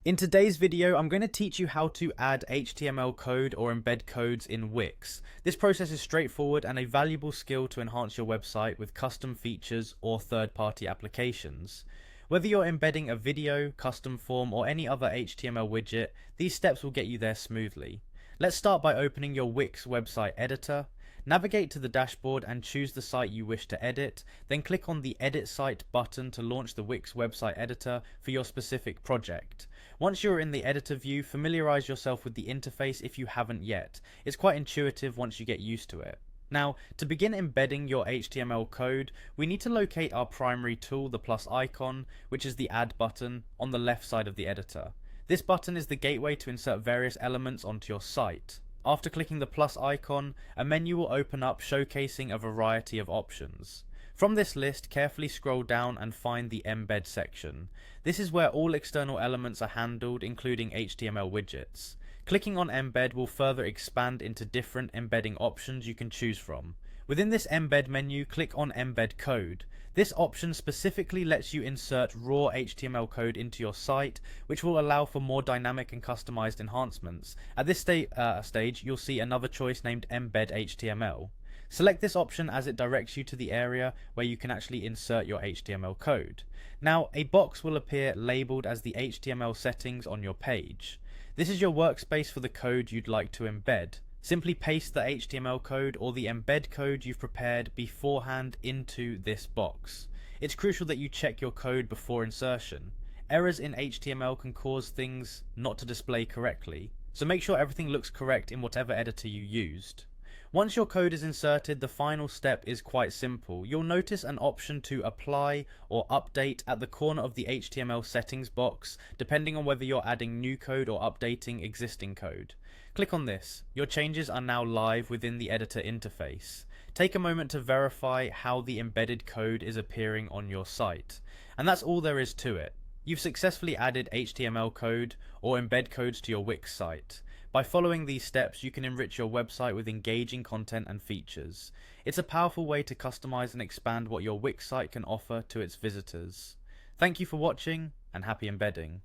In today's video, I'm going to teach you how to add HTML code or embed codes in Wix. This process is straightforward and a valuable skill to enhance your website with custom features or third-party applications. Whether you're embedding a video, custom form, or any other HTML widget, these steps will get you there smoothly. Let's start by opening your Wix website editor. Navigate to the dashboard and choose the site you wish to edit, then click on the Edit Site button to launch the Wix website editor for your specific project. Once you're in the editor view, familiarize yourself with the interface if you haven't yet. It's quite intuitive once you get used to it. Now, to begin embedding your HTML code, we need to locate our primary tool, the plus icon, which is the Add button, on the left side of the editor. This button is the gateway to insert various elements onto your site. After clicking the plus icon, a menu will open up showcasing a variety of options. From this list, carefully scroll down and find the Embed section. This is where all external elements are handled, including HTML widgets. Clicking on Embed will further expand into different embedding options you can choose from. Within this Embed menu, click on Embed Code. This option specifically lets you insert raw HTML code into your site, which will allow for more dynamic and customized enhancements. At this stage, you'll see another choice named Embed HTML. Select this option as it directs you to the area where you can actually insert your HTML code. Now, a box will appear labeled as the HTML settings on your page. This is your workspace for the code you'd like to embed. Simply paste the HTML code or the embed code you've prepared beforehand into this box. It's crucial that you check your code before insertion. Errors in HTML can cause things not to display correctly, so make sure everything looks correct in whatever editor you used. Once your code is inserted, the final step is quite simple. You'll notice an option to apply or update at the corner of the HTML settings box, depending on whether you're adding new code or updating existing code. Click on this. Your changes are now live within the editor interface. Take a moment to verify how the embedded code is appearing on your site. And that's all there is to it. You've successfully added HTML code or embed codes to your Wix site. By following these steps, you can enrich your website with engaging content and features. It's a powerful way to customize and expand what your Wix site can offer to its visitors. Thank you for watching, and happy embedding.